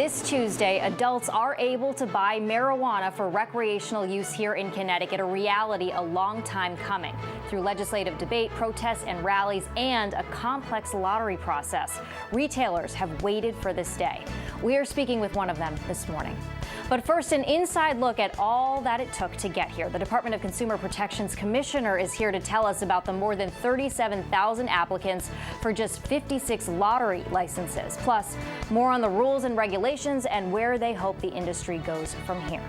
This Tuesday, adults are able to buy marijuana for recreational use here in Connecticut, a reality a long time coming. Through legislative debate, protests, and rallies, and a complex lottery process, retailers have waited for this day. We are speaking with one of them this morning. But first, an inside look at all that it took to get here. The Department of Consumer Protection's commissioner is here to tell us about the more than 37,000 applicants for just 56 lottery licenses. Plus, more on the rules and regulations and where they hope the industry goes from here.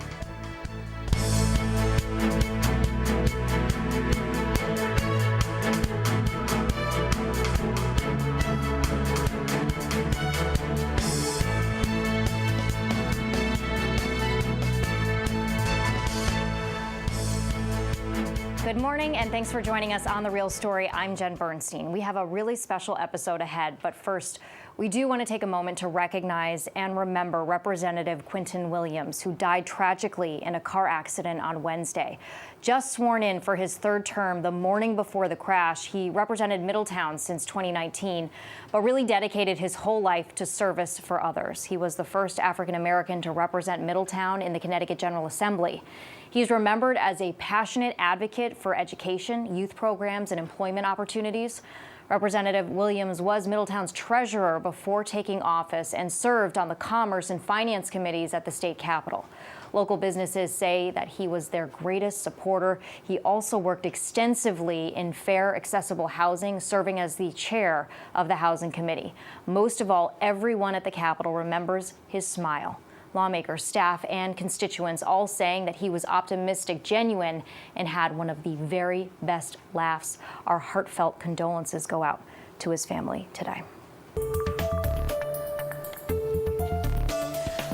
Good morning, and thanks for joining us on The Real Story. I'm Jen Bernstein. We have a really special episode ahead, but first, we do want to take a moment to recognize and remember Representative Quentin Williams, who died tragically in a car accident on Wednesday. Just sworn in for his third term the morning before the crash, he represented Middletown since 2019, but really dedicated his whole life to service for others. He was the first African American to represent Middletown in the Connecticut General Assembly. He's remembered as a passionate advocate for education, youth programs, and employment opportunities. Representative Williams was Middletown's treasurer before taking office and served on the Commerce and Finance committees at the state capitol. Local businesses say that he was their greatest supporter. He also worked extensively in fair, accessible housing, serving as the chair of the Housing Committee. Most of all, everyone at the Capitol remembers his smile. Lawmakers, staff, and constituents all saying that he was optimistic, genuine, and had one of the very best laughs. Our heartfelt condolences go out to his family today.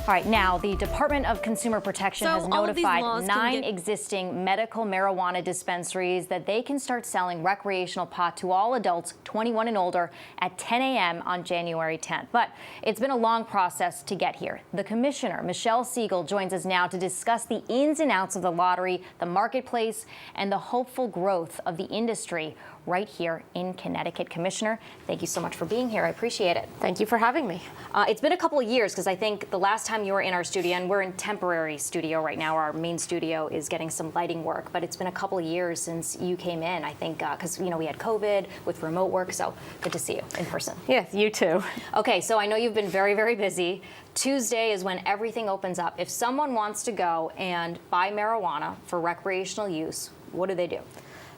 All right, now the Department of Consumer Protection has notified 9 existing medical marijuana dispensaries that they can start selling recreational pot to all adults 21 and older at 10 a.m. on January 10th. But it's been a long process to get here. The commissioner, Siegel, joins us now to discuss the ins and outs of the lottery, the marketplace, and the hopeful growth of the industry right here in Connecticut. Commissioner, thank you so much for being here. I appreciate it. Thank you for having me. It's been a couple of years because I think the last time you were in our studio, and we're in temporary studio right now, our main studio is getting some lighting work, but it's been a couple of years since you came in, I think, because we had COVID with remote work, so good to see you in person. Yes, you too. Okay, so I know you've been very, very busy. Tuesday is when everything opens up. If someone wants to go and buy marijuana for recreational use, what do they do?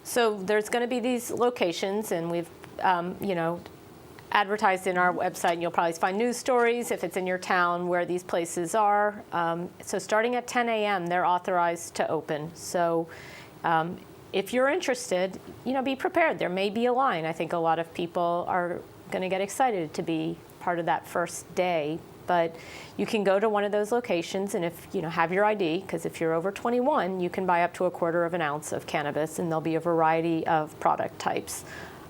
So there's going to be these locations, and we've, advertised in our website, and you'll probably find news stories if it's in your town where these places are. So starting at 10 a.m., they're authorized to open. So if you're interested, be prepared. There may be a line. I think a lot of people are going to get excited to be part of that first day. But you can go to one of those locations, and if have your ID, because if you're over 21, you can buy up to a quarter of an ounce of cannabis, and there'll be a variety of product types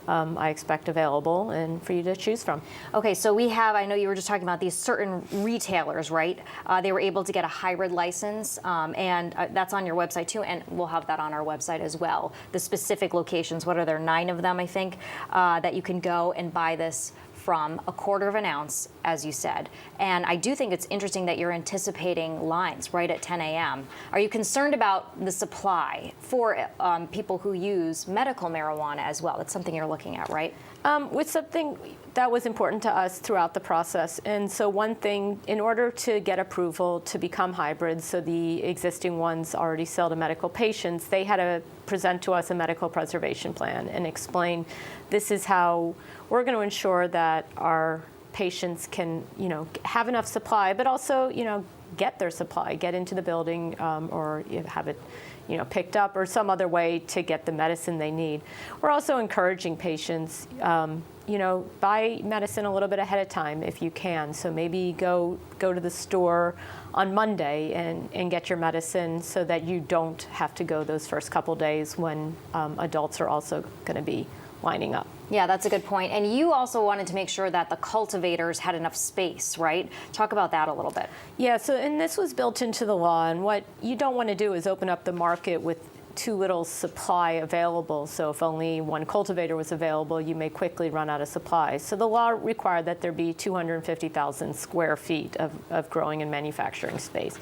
I expect available and for you to choose from. Okay, so we have, I know you were just talking about these certain retailers, right? They were able to get a hybrid license, and that's on your website too, and we'll have that on our website as well. The specific locations, what are there, 9 of them, I think, that you can go and buy this from, a quarter of an ounce, as you said. And I do think it's interesting that you're anticipating lines right at 10 a.m. Are you concerned about the supply for people who use medical marijuana as well? That's something you're looking at, right? With something that was important to us throughout the process. And so one thing, in order to get approval to become hybrids, so the existing ones already sell to medical patients, they had to present to us a medical preservation plan and explain this is how we're going to ensure that our patients can, have enough supply, but also, get their supply, get into the building, or have it, picked up, or some other way to get the medicine they need. We're also encouraging patients, buy medicine a little bit ahead of time if you can. So maybe go to the store on Monday and get your medicine so that you don't have to go those first couple days when adults are also going to be lining up. Yeah, that's a good point. And you also wanted to make sure that the cultivators had enough space, right? Talk about that a little bit. Yeah, and this was built into the law, and what you don't want to do is open up the market with too little supply available. So if only one cultivator was available, you may quickly run out of supply. So the law required that there be 250,000 square feet of growing and manufacturing space.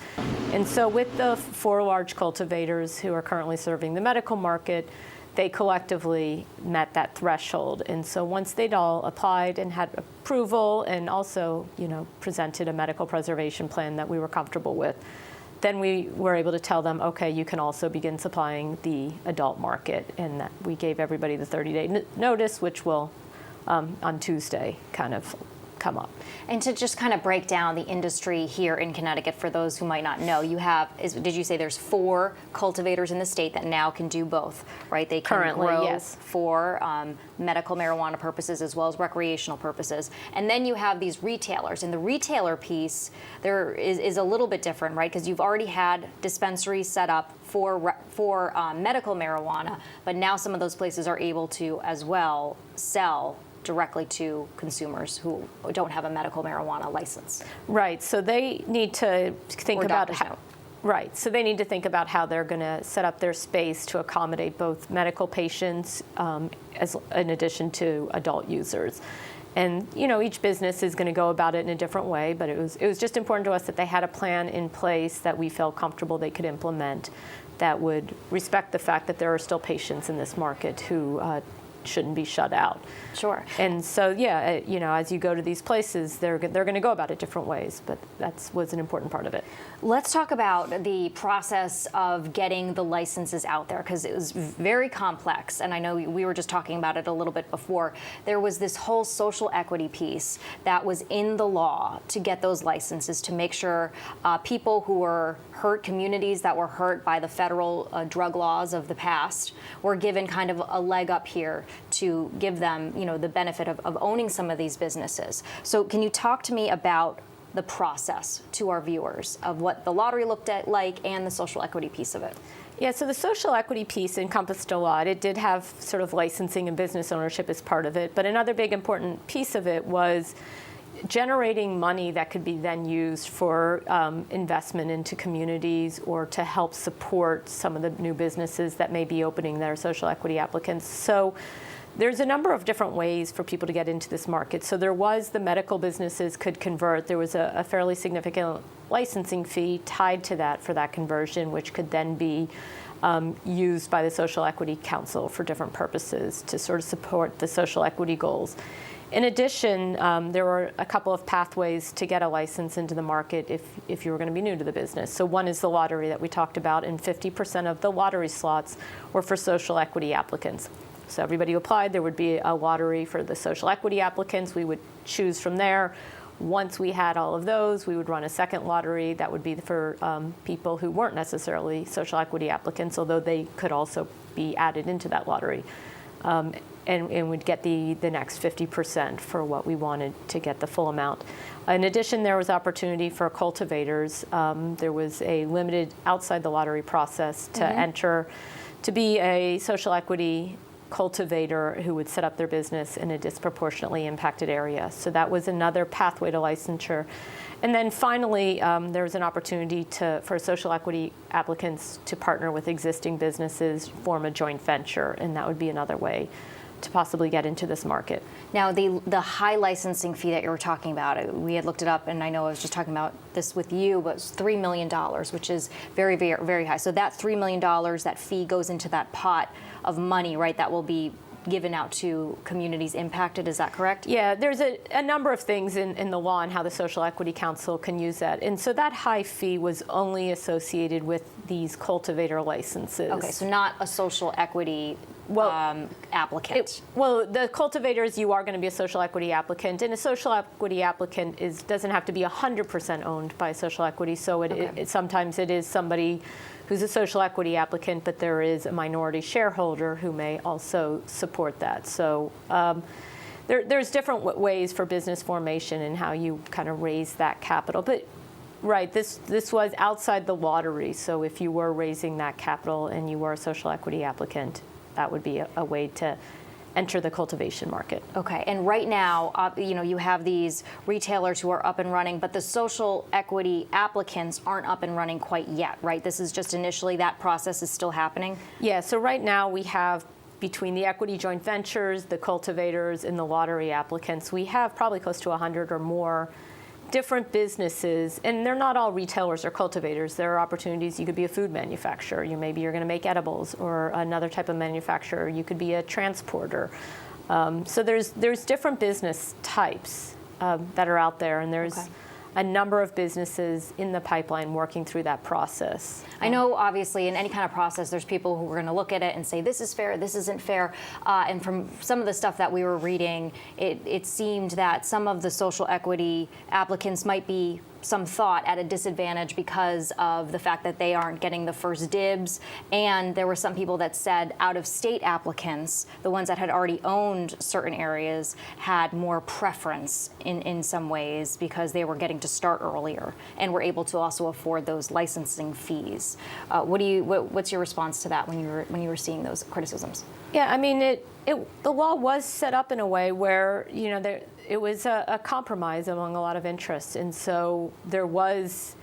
And so with the 4 large cultivators who are currently serving the medical market, they collectively met that threshold. And so once they'd all applied and had approval and also, presented a medical preservation plan that we were comfortable with, then we were able to tell them, okay, you can also begin supplying the adult market. And that we gave everybody the 30-day notice, which will, on Tuesday, kind of come up. And to just kind of break down the industry here in Connecticut for those who might not know, you have, did you say there's 4 cultivators in the state that now can do both, right? They can Currently, grow yes. for medical marijuana purposes as well as recreational purposes. And then you have these retailers. And the retailer piece there is a little bit different, right? Because you've already had dispensaries set up for medical marijuana, but now some of those places are able to as well sell directly to consumers who don't have a medical marijuana license. Right. So they need to think about how. Right. So they need to think about how they're going to set up their space to accommodate both medical patients as in addition to adult users. And each business is going to go about it in a different way, but it was just important to us that they had a plan in place that we felt comfortable they could implement that would respect the fact that there are still patients in this market who shouldn't be shut out. Sure. And so, as you go to these places, they're going to go about it different ways, but that was an important part of it. Let's talk about the process of getting the licenses out there, because it was very complex, and I know we were just talking about it a little bit before. There was this whole social equity piece that was in the law to get those licenses, to make sure people who were hurt, communities that were hurt by the federal drug laws of the past, were given kind of a leg up here to give them, the benefit of owning some of these businesses. So can you talk to me about the process to our viewers of what the lottery looked at like and the social equity piece of it? Yeah, so the social equity piece encompassed a lot. It did have sort of licensing and business ownership as part of it, but another big important piece of it was generating money that could be then used for investment into communities or to help support some of the new businesses that may be opening their social equity applicants. So there's a number of different ways for people to get into this market. So there was the medical businesses could convert. There was a fairly significant licensing fee tied to that for that conversion, which could then be used by the Social Equity Council for different purposes to sort of support the social equity goals. In addition, there were a couple of pathways to get a license into the market if you were going to be new to the business. So one is the lottery that we talked about, and 50% of the lottery slots were for social equity applicants. So everybody who applied, there would be a lottery for the social equity applicants. We would choose from there. Once we had all of those, we would run a second lottery that would be for people who weren't necessarily social equity applicants, although they could also be added into that lottery. And we'd get the next 50% for what we wanted to get the full amount. In addition, there was opportunity for cultivators. There was a limited outside the lottery process to enter, to be a social equity cultivator who would set up their business in a disproportionately impacted area. So that was another pathway to licensure. And then finally, there was an opportunity for social equity applicants to partner with existing businesses, form a joint venture, and that would be another way to possibly get into this market. Now, the high licensing fee that you were talking about, we had looked it up, and I know I was just talking about this with you, but it's $3 million, which is very, very, very high. So that $3 million, that fee goes into that pot of money, right, that will be given out to communities impacted. Is that correct? Yeah, there's a number of things in the law on how the Social Equity Council can use that. And so that high fee was only associated with these cultivator licenses. Okay, so not a social equity applicant. The cultivators, you are going to be a social equity applicant, and a social equity applicant doesn't have to be 100% owned by social equity. So sometimes it is somebody who's a social equity applicant, but there is a minority shareholder who may also support that. So there's different ways for business formation and how you kind of raise that capital. But right, this was outside the lottery. So if you were raising that capital and you were a social equity applicant, that would be a way to enter the cultivation market. Okay, and right now, you have these retailers who are up and running, but the social equity applicants aren't up and running quite yet, right? This is just initially, that process is still happening? Yeah, so right now we have, between the equity joint ventures, the cultivators, and the lottery applicants, we have probably close to 100 or more different businesses, and they're not all retailers or cultivators. There are opportunities. You could be a food manufacturer. Maybe you're going to make edibles, or another type of manufacturer. You could be a transporter. So there's different business types that are out there, and there's a number of businesses in the pipeline working through that process. I know, obviously, in any kind of process, there's people who are going to look at it and say, this is fair, this isn't fair. And from some of the stuff that we were reading, it seemed that some of the social equity applicants might be some thought at a disadvantage because of the fact that they aren't getting the first dibs. And there were some people that said out-of-state applicants, the ones that had already owned certain areas, had more preference in some ways because they were getting to start earlier and were able to also afford those licensing fees. What's your response to that when you were seeing those criticisms? Yeah, I mean, the law was set up in a way where, it was a compromise among a lot of interests. And so there was,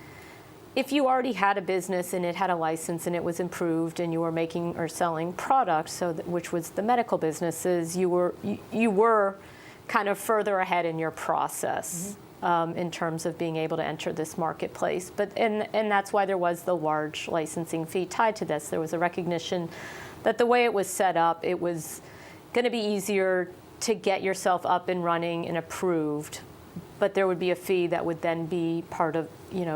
if you already had a business and it had a license and it was improved and you were making or selling products, which was the medical businesses, you were kind of further ahead in your process. In terms of being able to enter this marketplace. And that's why there was the large licensing fee tied to this. There was a recognition that the way it was set up, it was going to be easier to get yourself up and running and approved, but there would be a fee that would then be part of,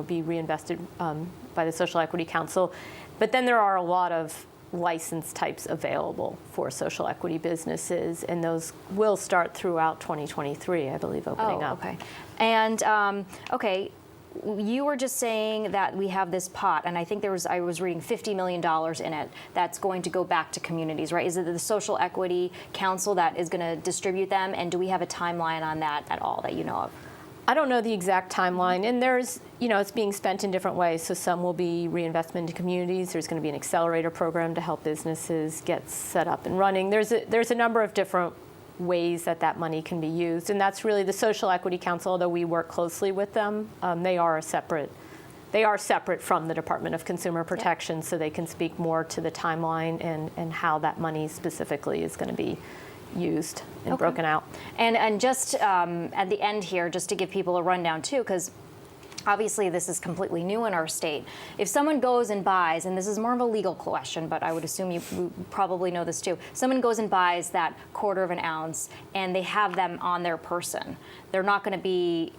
be reinvested by the Social Equity Council. But then there are a lot of license types available for social equity businesses, and those will start throughout 2023, I believe, opening up. Okay. And you were just saying that we have this pot, and I think I was reading $50 million in it that's going to go back to communities, right? Is it the Social Equity Council that is going to distribute them, and do we have a timeline on that at all that you know of? I don't know the exact timeline, and there's, it's being spent in different ways. So some will be reinvestment into communities. There's going to be an accelerator program to help businesses get set up and running. There's a number of different ways that money can be used, and that's really the Social Equity Council. Although we work closely with them, they are separate from the Department of Consumer Protection, so they can speak more to the timeline and how that money specifically is going to be used and broken out. And just at the end here, just to give people a rundown too, because obviously this is completely new in our state. If someone goes and buys, and this is more of a legal question, but I would assume you probably know this too, someone goes and buys that 1/4 ounce and they have them on their person, they're not going to be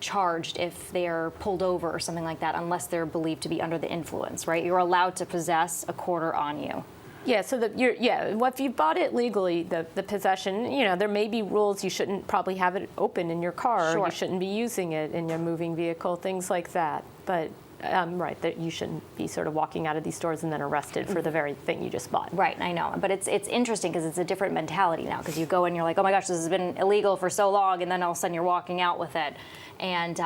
charged if they're pulled over or something like that unless they're believed to be under the influence, right? You're allowed to possess a 1/4 on you. Yeah, so if you bought it legally, the possession, there may be rules. You shouldn't probably have it open in your car. Sure. You shouldn't be using it in your moving vehicle, things like that. But right, that you shouldn't be sort of walking out of these stores and then arrested for the very thing you just bought. Right, I know. But it's interesting because it's a different mentality now, because you go and you're like, oh my gosh, this has been illegal for so long, and then all of a sudden you're walking out with it. And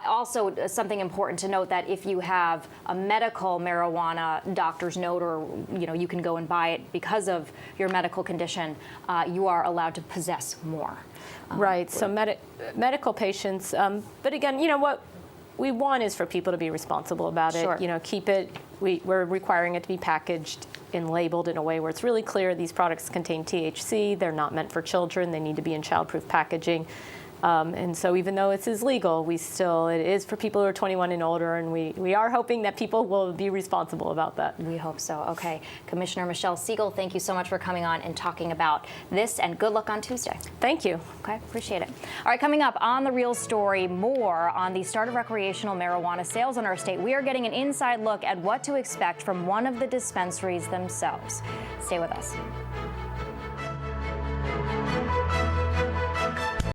also something important to note, that if you have a medical marijuana doctor's note, or you can go and buy it because of your medical condition, you are allowed to possess more. Right, so medical patients, but again, what we want is for people to be responsible about Sure. it. Keep it, we're requiring it to be packaged and labeled in a way where it's really clear these products contain THC, they're not meant for children, they need to be in childproof packaging. And so even though it is legal, it is for people who are 21 and older, and we are hoping that people will be responsible about that. We hope so. Okay. Commissioner Michelle Siegel, thank you so much for coming on and talking about this, and good luck on Tuesday. Thank you. Okay, appreciate it. All right, coming up on The Real Story, more on the start of recreational marijuana sales in our state. We are getting an inside look at what to expect from one of the dispensaries themselves. Stay with us.